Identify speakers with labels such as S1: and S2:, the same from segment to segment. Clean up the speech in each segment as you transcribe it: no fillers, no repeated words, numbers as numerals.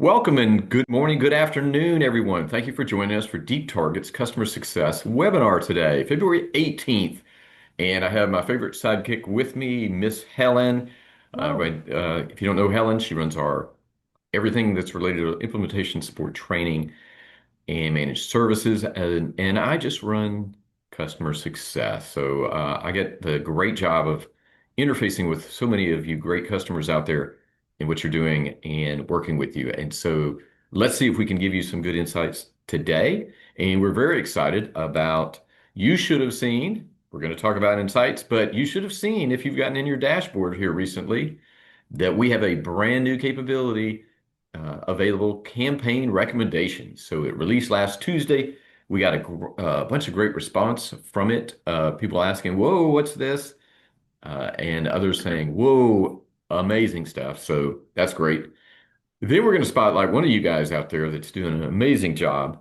S1: Welcome and good morning, good afternoon, everyone. Thank you for joining us for Deep Target's Customer Success webinar today, February 18th. And I have my favorite sidekick with me, Miss Helen.
S2: Oh,
S1: If you don't know Helen, she runs our everything that's related to implementation support training and managed services. And I just run customer success. So I get the great job of interfacing with so many of you great customers out there in what you're doing and working with you. And so let's see if we can give you some good insights today. And we're very excited about you should have seen. We're going to talk about insights, but you should have seen if you've gotten in your dashboard here recently that we have a brand new capability available, campaign recommendations. So it released last Tuesday. We got a bunch of great response from it. People asking, "Whoa, what's this?" And others saying, "Whoa, amazing stuff." So that's great. Then we're going to spotlight one of you guys out there that's doing an amazing job,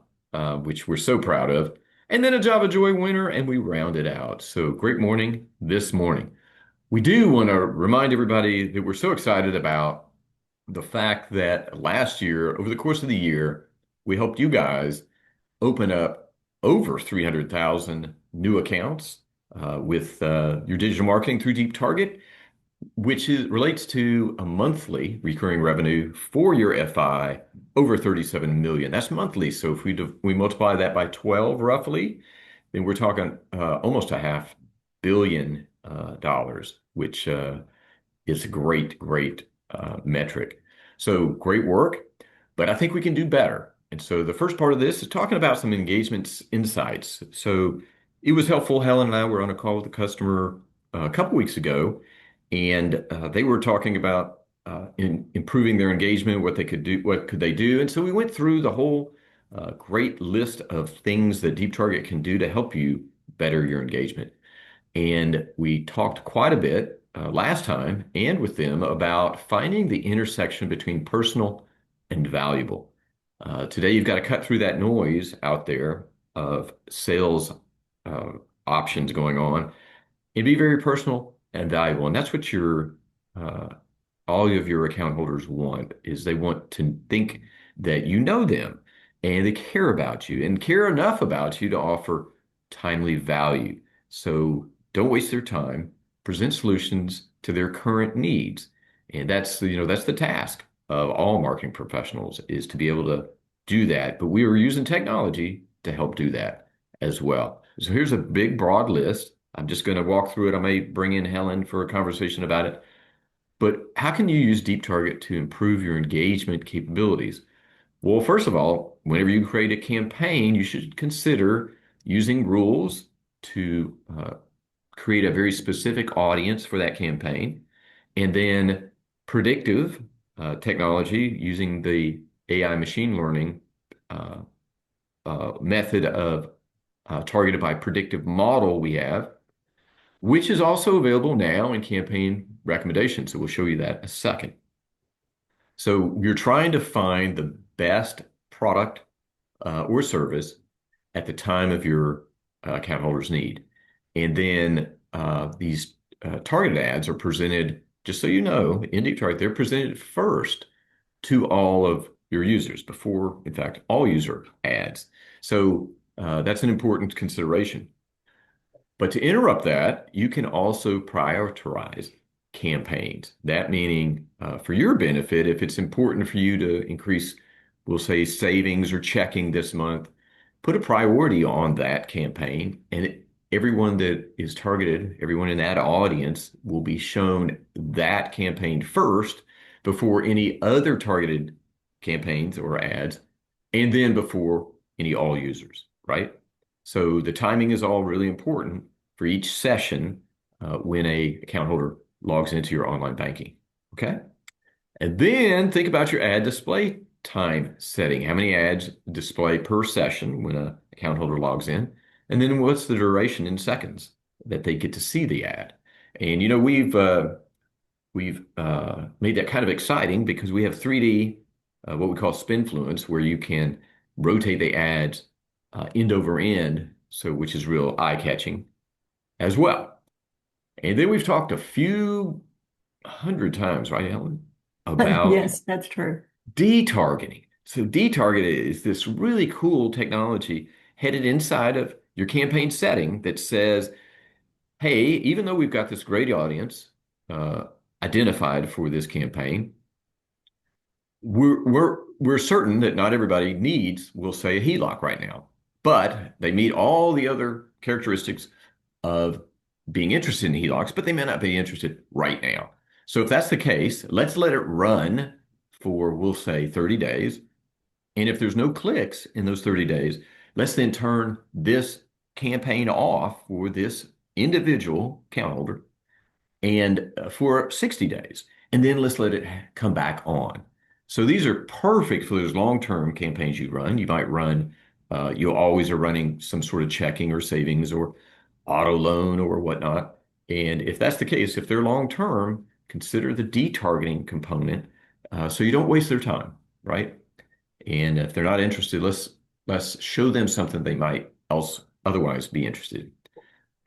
S1: which we're so proud of. And then a Java Joy winner, and we round it out. So great morning this morning. We do want to remind everybody that we're so excited about the fact that last year, over the course of the year, we helped you guys open up over 300,000 new accounts with your digital marketing through Deep Target, which relates to a monthly recurring revenue for your FI over 37 million. That's monthly. So if we multiply that by 12 roughly, then we're talking almost a half billion dollars, which is a great metric. So great work, but I think we can do better. And so the first part of this is talking about some engagement insights. So it was helpful. Helen and I were on a call with a customer a couple weeks ago, and they were talking about improving their engagement, what they could do, what could they do. And so we went through the whole great list of things that Deep Target can do to help you better your engagement. And we talked quite a bit last time and with them about finding the intersection between personal and valuable. Today, you've got to cut through that noise out there of sales uh, options going on and be very personal and valuable. And that's what uh, all of your account holders want is they want to think that you know them and they care about you and care enough about you to offer timely value. So don't waste their time. Present solutions to their current needs. And that's the task of all marketing professionals is to be able to do that. But we are using technology to help do that as well. So here's a big, broad list. I'm just going to walk through it. I may bring in Helen for a conversation about it. But how can you use Deep Target to improve your engagement capabilities? Well, first of all, whenever you create a campaign, you should consider using rules to create a very specific audience for that campaign, and then predictive technology using the AI machine learning uh, method of targeted by predictive model we have, which is also available now in campaign recommendations. So we'll show you that in a second. So you're trying to find the best product or service at the time of your account holder's need. And then these targeted ads are presented, just so you know, in Deep Target, they're presented first to all of your users before, in fact, all user ads. So that's an important consideration. But to interrupt that, you can also prioritize campaigns. That meaning, for your benefit, if it's important for you to increase, we'll say, savings or checking this month, put a priority on that campaign, and everyone that is targeted, everyone in that audience will be shown that campaign first before any other targeted campaigns or ads, and then before any all users, right? So the timing is all really important for each session when a account holder logs into your online banking. Okay. And then think about your ad display time setting. How many ads display per session when an account holder logs in? And then what's the duration in seconds that they get to see the ad? And we've made that kind of exciting because we have 3D, what we call Spinfluence, where you can rotate the ads end over end, so which is real eye-catching as well. And then we've talked a few hundred times, right, Ellen, about
S2: Yes, that's true.
S1: Detargeting. So detarget is this really cool technology headed inside of your campaign setting that says, hey, even though we've got this great audience uh, identified for this campaign, we're certain that not everybody needs, we'll say, a HELOC right now, but they meet all the other characteristics of being interested in HELOCs, but they may not be interested right now. So if that's the case, let's let it run for, we'll say, 30 days. And if there's no clicks in those 30 days, let's then turn this campaign off for this individual account holder and for 60 days. And then let's let it come back on. So these are perfect for those long-term campaigns you run. You might run, you always are running some sort of checking or savings or auto loan or whatnot. And if that's the case, if they're long-term, consider the detargeting component so you don't waste their time, right? And if they're not interested, let's show them something they might else otherwise be interested in.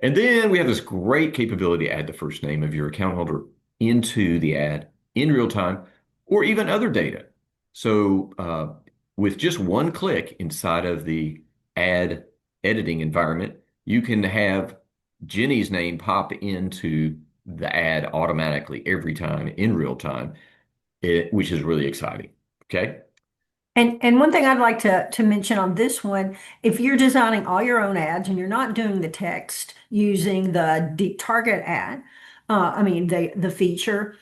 S1: And then we have this great capability to add the first name of your account holder into the ad in real time or even other data. So with just one click inside of the ad editing environment, you can have Jenny's name pop into the ad automatically every time in real time, which is really exciting. Okay.
S2: And one thing I'd like to mention on this one, if you're designing all your own ads and you're not doing the text using the deep target ad, I mean the feature,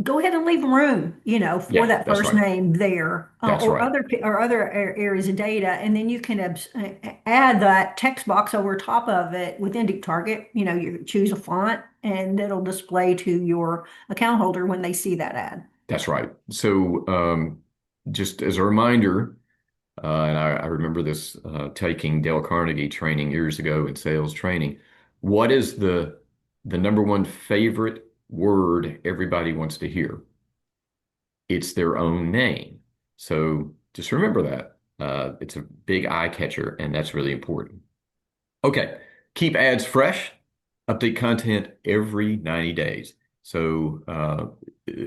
S2: go ahead and leave room, for
S1: Yeah,
S2: that
S1: that's
S2: first
S1: right.
S2: name there,
S1: That's
S2: or
S1: right.
S2: other areas of data, and then you can add that text box over top of it within deep target. You choose a font, and it'll display to your account holder when they see that ad.
S1: That's right. So, just as a reminder, and I remember this taking Dale Carnegie training years ago in sales training. What is the number one favorite word everybody wants to hear? It's their own name. So just remember that. It's a big eye catcher, and that's really important. Okay, keep ads fresh, update content every 90 days. So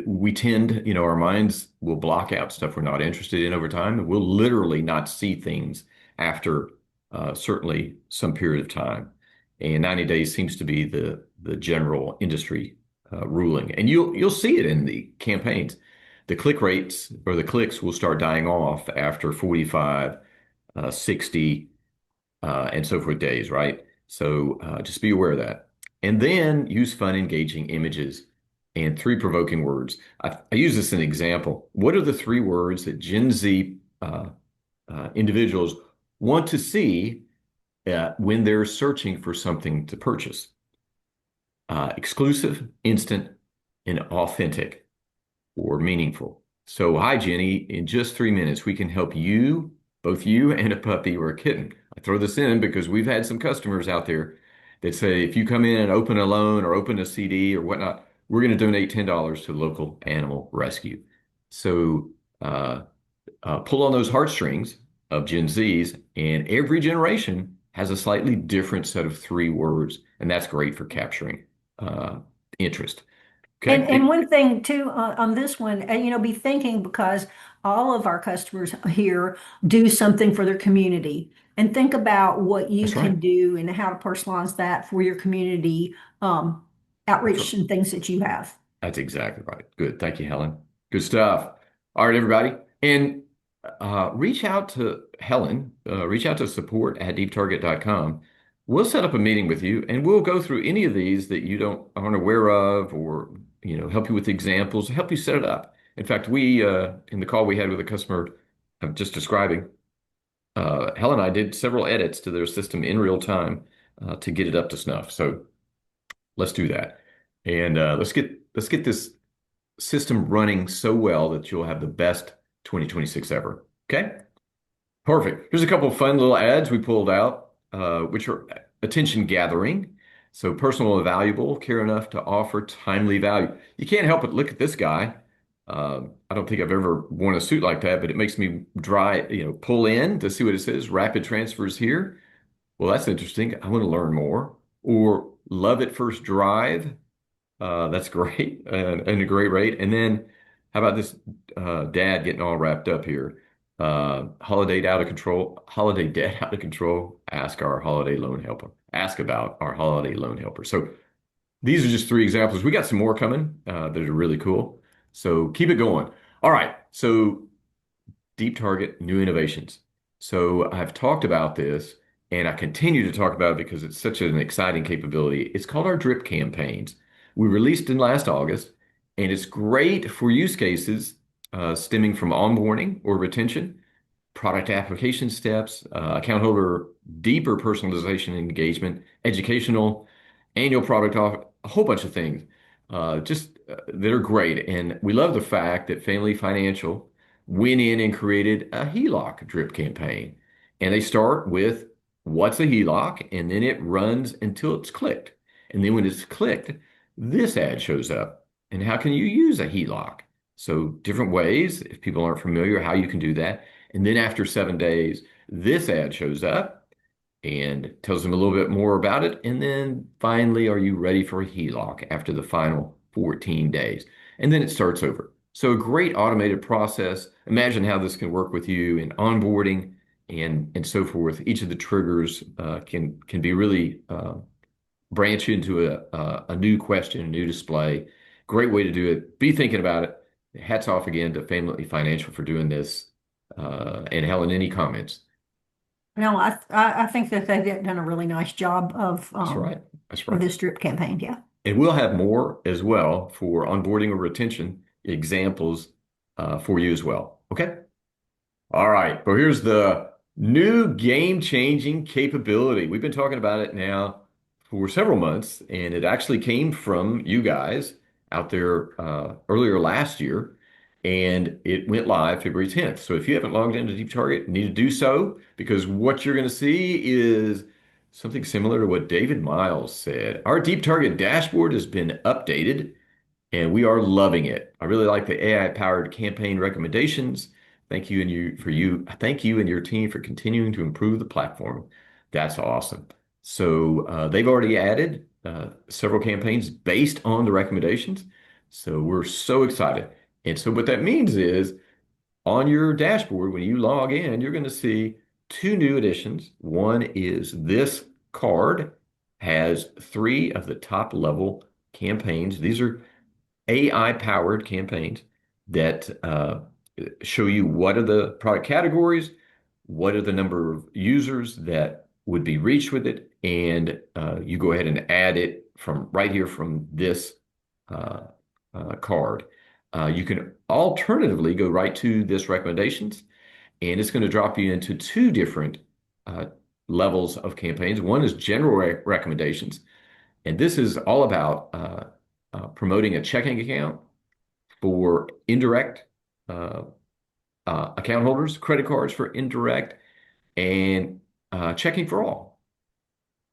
S1: we tend, our minds will block out stuff we're not interested in over time, and we'll literally not see things after certainly some period of time. And 90 days seems to be the general industry ruling. And you'll see it in the campaigns. The click rates or the clicks will start dying off after 45, 60 and so forth days, right? So just be aware of that. And then use fun, engaging images and three provoking words. I use this as an example. What are the three words that Gen Z individuals want to see when they're searching for something to purchase? Exclusive, instant, and authentic or meaningful. So, hi, Jenny. In just 3 minutes, we can help you, both you and a puppy or a kitten. I throw this in because we've had some customers out there that say if you come in and open a loan or open a CD or whatnot, we're going to donate $10 to local animal rescue. So, pull on those heartstrings of Gen Zs, and every generation has a slightly different set of three words, and that's great for capturing uh, interest.
S2: And
S1: Okay.
S2: one thing too on this one, be thinking because all of our customers here do something for their community, and think about what you
S1: That's right.
S2: can do and how to personalize that for your community
S1: That's right.
S2: outreach and things that you have.
S1: That's exactly right. Good. Thank you, Helen. Good stuff. All right, everybody. And reach out to Helen, reach out to support at deeptarget.com. We'll set up a meeting with you and we'll go through any of these that you aren't aware of or, help you with examples, help you set it up. In fact, in the call we had with a customer I'm just describing, Helen and I did several edits to their system in real time to get it up to snuff. So let's do that. And let's get this system running so well that you'll have the best 2026 ever. Okay? Perfect. Here's a couple of fun little ads we pulled out, which are attention gathering. So personal and valuable, care enough to offer timely value. You can't help but look at this guy. I don't think I've ever worn a suit like that, but it makes me pull in to see what it says. Rapid transfers here. Well, that's interesting. I want to learn more. Or love at first drive. That's great and a great rate. And then How about this dad getting all wrapped up here? Holiday out of control. Holiday debt out of control. Ask our holiday loan helper. Ask about our holiday loan helper. So these are just three examples. We got some more coming that are really cool. So keep it going. All right. So deep target, new innovations. So I've talked about this and I continue to talk about it because it's such an exciting capability. It's called our drip campaigns. We released in last August and it's great for use cases stemming from onboarding or retention, product application steps, account holder deeper personalization and engagement, educational, annual product off, a whole bunch of things just that are great. And we love the fact that Family Financial went in and created a HELOC drip campaign. And they start with what's a HELOC, and then it runs until it's clicked. And then when it's clicked, this ad shows up. And how can you use a HELOC? So different ways, if people aren't familiar, how you can do that. And then after 7 days, this ad shows up and tells them a little bit more about it. And then finally, are you ready for a HELOC after the final 14 days? And then it starts over. So a great automated process. Imagine how this can work with you in onboarding and so forth. Each of the triggers can be really branch into a new question, a new display. Great way to do it. Be thinking about it. Hats off again to Family Financial for doing this. And Helen, any comments?
S2: No, I think that they've done a really nice job
S1: That's right. That's
S2: of
S1: right.
S2: this drip campaign. Yeah.
S1: And we'll have more as well for onboarding or retention examples for you as well. Okay. All right. Well, here's the new game-changing capability. We've been talking about it now for several months, and it actually came from you guys out there earlier last year, and it went live February 10th. So if you haven't logged into Deep Target, you need to do so because what you're going to see is something similar to what David Miles said. Our Deep Target dashboard has been updated and we are loving it. I really like the AI-powered campaign recommendations. Thank you and your team for continuing to improve the platform. That's awesome. So they've already added several campaigns based on the recommendations. So we're so excited. And so what that means is on your dashboard, when you log in, you're going to see two new additions. One is this card has three of the top level campaigns. These are AI powered campaigns that show you what are the product categories, what are the number of users that would be reached with it, and you go ahead and add it from right here from this uh, card. You can alternatively go right to this recommendations, and it's going to drop you into two different uh, levels of campaigns. One is general recommendations, and this is all about promoting a checking account for indirect uh, account holders, credit cards for indirect, and checking for all.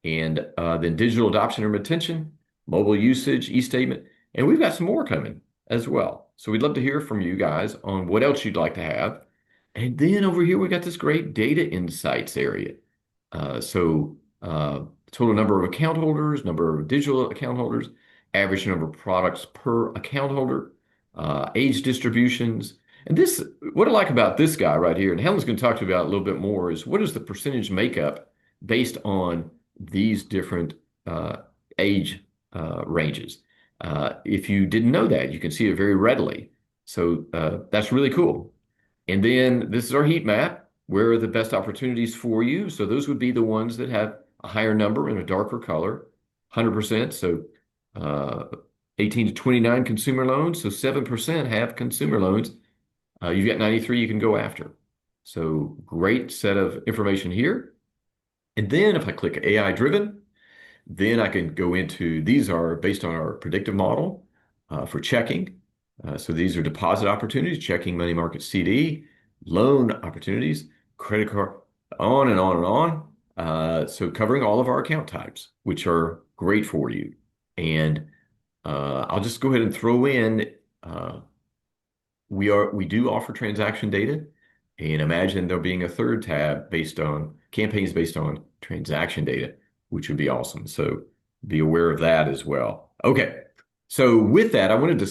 S1: And then digital adoption and retention, mobile usage, e-statement, and we've got some more coming as well. So we'd love to hear from you guys on what else you'd like to have. And then over here, we got this great data insights area. Total number of account holders, number of digital account holders, average number of products per account holder, age distributions. And this, what I like about this guy right here, and Helen's going to talk to you about a little bit more, is what is the percentage makeup based on these different uh, age ranges. If you didn't know that, you can see it very readily. So that's really cool. And then this is our heat map. Where are the best opportunities for you? So those would be the ones that have a higher number and a darker color, 100%. So uh, 18 to 29 consumer loans. So 7% have consumer loans. You've got 93 you can go after. So great set of information here. And then if I click AI driven, then I can go into, these are based on our predictive model for checking. So these are deposit opportunities, checking, money market, CD, loan opportunities, credit card, on and on and on. So covering all of our account types, which are great for you. And I'll just go ahead and throw in, we do offer transaction data. And imagine there being a third tab based on campaigns based on transaction data, which would be awesome. So be aware of that as well. Okay. So with that, I wanted to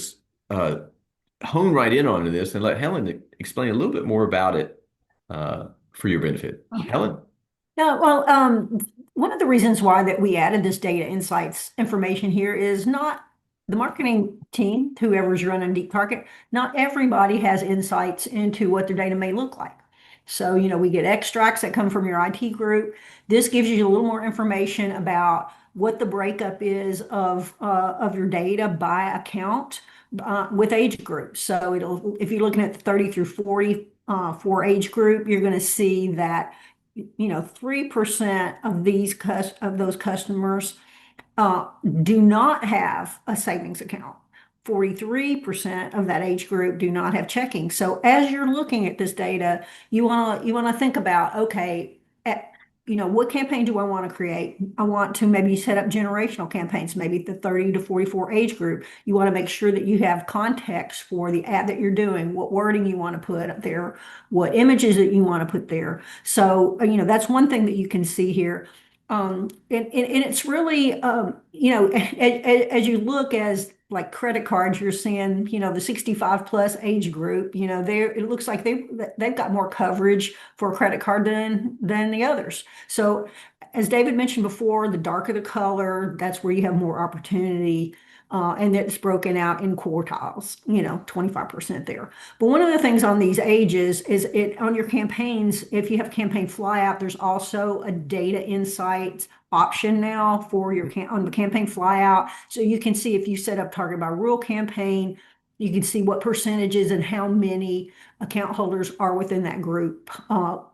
S1: hone right in on this and let Helen explain a little bit more about it for your benefit. Helen?
S2: Yeah, well, one of the reasons why that we added this data insights information here is not the marketing team, whoever's running Deep Target, not everybody has insights into what their data may look like. So, we get extracts that come from your IT group. This gives you a little more information about what the breakup is of your data by account with age groups. So if you're looking at the 30 through 40 for age group, you're going to see that 3% of those customers uh, do not have a savings account. 43% of that age group do not have checking. So as you're looking at this data, you want to think about, okay, what campaign do I want to create? I want to maybe set up generational campaigns, maybe the 30 to 44 age group. You want to make sure that you have context for the ad that you're doing, what wording you want to put up there, what images that you want to put there. So, that's one thing that you can see here. And it's really, as you look as like credit cards, you're seeing, the 65 plus age group, it looks like they've got more coverage for a credit card than the others. So as David mentioned before, the darker the color, that's where you have more opportunity. And it's broken out in quartiles, 25% there. But one of the things on these ages is on your campaigns, if you have campaign flyout, there's also a data insights option now for on the campaign flyout. So you can see if you set up target by rural campaign, you can see what percentages and how many account holders are within that group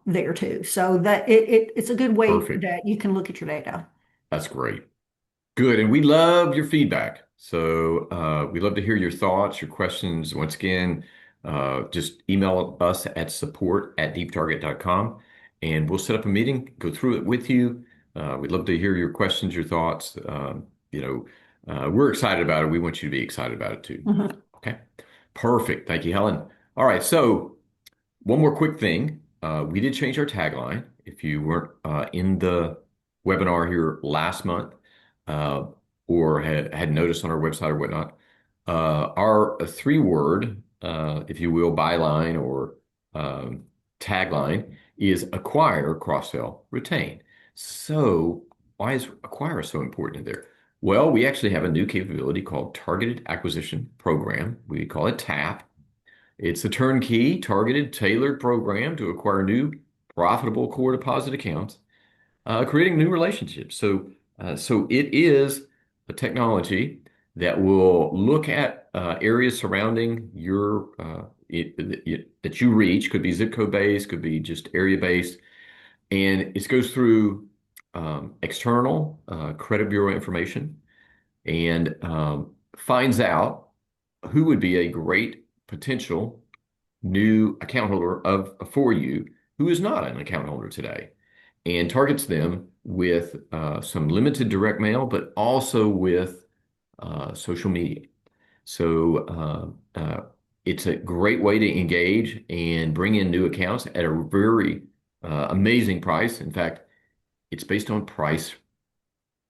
S2: there too. So that it's a good way
S1: Perfect.
S2: that you can look at your data.
S1: That's great. Good. And we love your feedback. So we love to hear your thoughts, your questions. Once again, just email us at support@deeptarget.com and we'll set up a meeting, go through it with you. We'd love to hear your questions, your thoughts. We're excited about it. We want you to be excited about it too.
S2: Mhm.
S1: Okay. Perfect. Thank you, Helen. All right. So one more quick thing. We did change our tagline. If you weren't in the webinar here last month uh, or had noticed on our website or whatnot, our three-word, if you will, byline or tagline is acquire, cross-sell, retain. So why is acquire so important in there? Well, we actually have a new capability called Targeted Acquisition Program. We call it TAP. It's a turnkey, targeted, tailored program to acquire new, profitable core deposit accounts, creating new relationships. So it is a technology that will look at areas surrounding that you reach. Could be zip code based, could be just area based, and it goes through external credit bureau information and finds out who would be a great potential new account holder for you who is not an account holder today and targets them with some limited direct mail, but also with social media. So it's a great way to engage and bring in new accounts at a very amazing price. In fact, it's based on price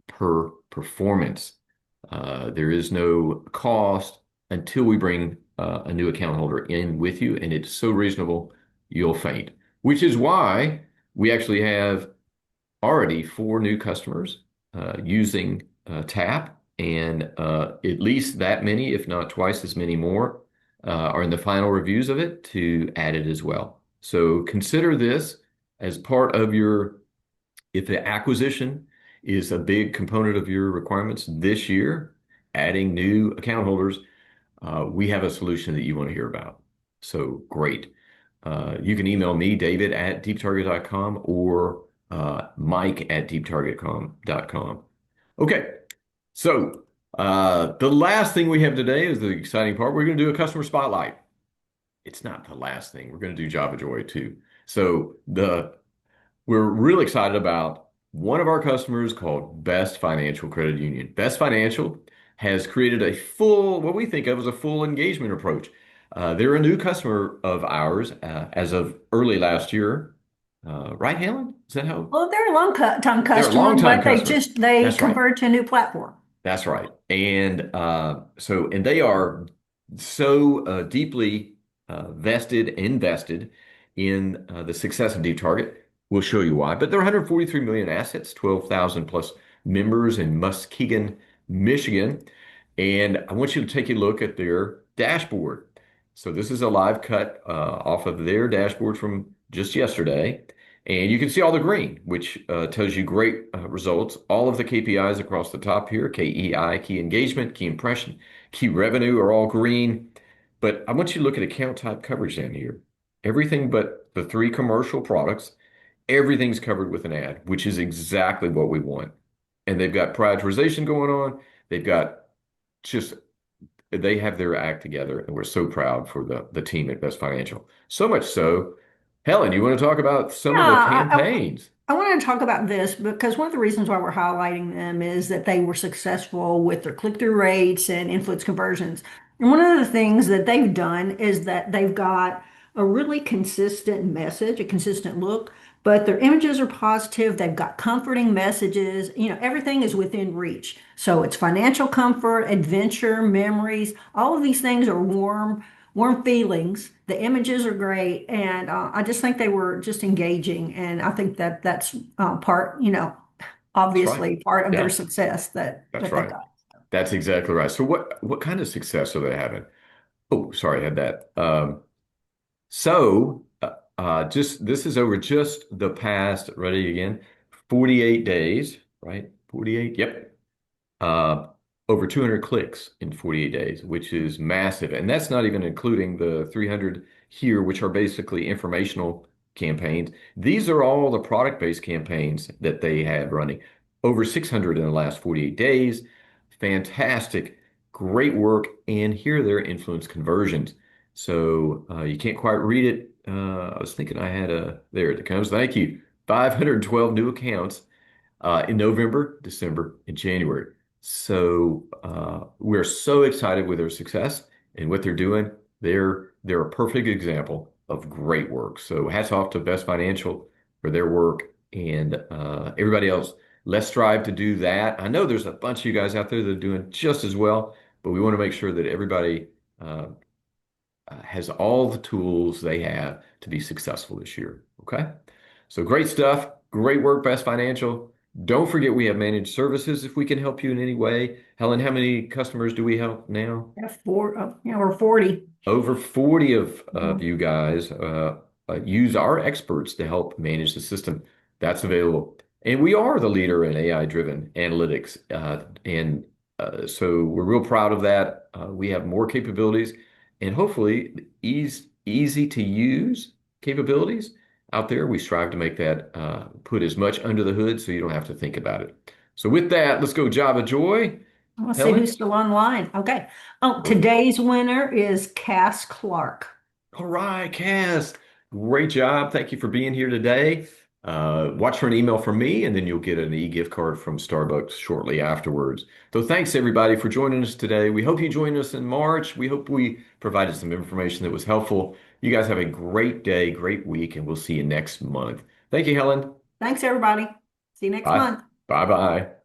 S1: per performance. There is no cost until we bring a new account holder in with you, and it's so reasonable you'll faint. Which is why we actually have already four new customers using TAP, and at least that many, if not twice as many more, are in the final reviews of it to add it as well. So consider this as part of if the acquisition is a big component of your requirements this year, adding new account holders, we have a solution that you want to hear about. So great. You can email me, David@deeptarget.com or Mike@deeptarget.com. Okay. So the last thing we have today is the exciting part. We're going to do a customer spotlight. It's not the last thing. We're going to do Java Joy too. So we're really excited about one of our customers called Best Financial Credit Union. Best Financial has created what we think of as a full engagement approach. They're a new customer of ours as of early last year. Right, Helen? Is that how?
S2: Well, they're a long time
S1: They're a
S2: customer,
S1: longtime
S2: but
S1: customer.
S2: they
S1: That's right.
S2: convert to a new platform.
S1: That's right. And and they are so deeply vested, invested in the success of Deep Target. We'll show you why. But there are 143 million assets, 12,000 plus members in Muskegon, Michigan. And I want you to take a look at their dashboard. So this is a live cut off of their dashboard from just yesterday. And you can see all the green, which tells you great results. All of the KPIs across the top here, KEI, key engagement, key impression, key revenue are all green. But I want you to look at account type coverage down here. Everything but the three commercial products, everything's covered with an ad, which is exactly what we want. And they've got prioritization going on. They've got just they have their act together, and we're so proud for the team at Best Financial. So much so, Helen, you want to talk about some of the
S2: Yeah,
S1: campaigns?
S2: I want to talk about this because one of the reasons why we're highlighting them is that they were successful with their click-through rates and influence conversions. And one of the things that they've done is that they've got a really consistent message, a consistent look, but their images are positive. They've got comforting messages. Everything is within reach. So it's financial comfort, adventure, memories. All of these things are warm feelings. The images are great, and I just think they were just engaging, and I think that that's part,
S1: That's right.
S2: obviously part of their
S1: Yeah,
S2: success that
S1: that's
S2: that they've
S1: right.
S2: got.
S1: That's exactly right. So what kind of success are they having? Oh, sorry, I had that. Just this is over just the past, ready again, 48 days, right? 48, yep. Uh, Over 200 clicks in 48 days, which is massive. And that's not even including the 300 here, which are basically informational campaigns. These are all the product-based campaigns that they had running. Over 600 in the last 48 days. Fantastic, great work. And here are their influence conversions. So you can't quite read it. I was thinking I had there it comes. Thank you. 512 new accounts in November, December, and January. So we're so excited with their success and what they're doing. They're a perfect example of great work. So hats off to Best Financial for their work and everybody else. Let's strive to do that. I know there's a bunch of you guys out there that are doing just as well, but we want to make sure that everybody uh, has all the tools they have to be successful this year. Okay. So great stuff. Great work, Best Financial. Don't forget we have managed services if we can help you in any way. Helen, how many customers do we help now?
S2: Yeah, we're 40.
S1: Over 40 of
S2: Mhm.
S1: you guys use our experts to help manage the system. That's available. And we are the leader in AI-driven analytics. So we're real proud of that. We have more capabilities and hopefully easy to use capabilities out there. We strive to make that put as much under the hood so you don't have to think about it. So with that, let's go Java Joy.
S2: Let's see
S1: Helen?
S2: who's still online. Okay. Oh,
S1: Boom.
S2: today's winner is Cass Clark.
S1: All right, Cass. Great job. Thank you for being here today. Watch for an email from me, and then you'll get an e-gift card from Starbucks shortly afterwards. So thanks everybody for joining us today. We hope you join us in March. We hope we provided some information that was helpful. You guys have a great day, great week, and we'll see you next month. Thank you, Helen.
S2: Thanks, everybody. See you next
S1: Bye.
S2: month.
S1: Bye-bye.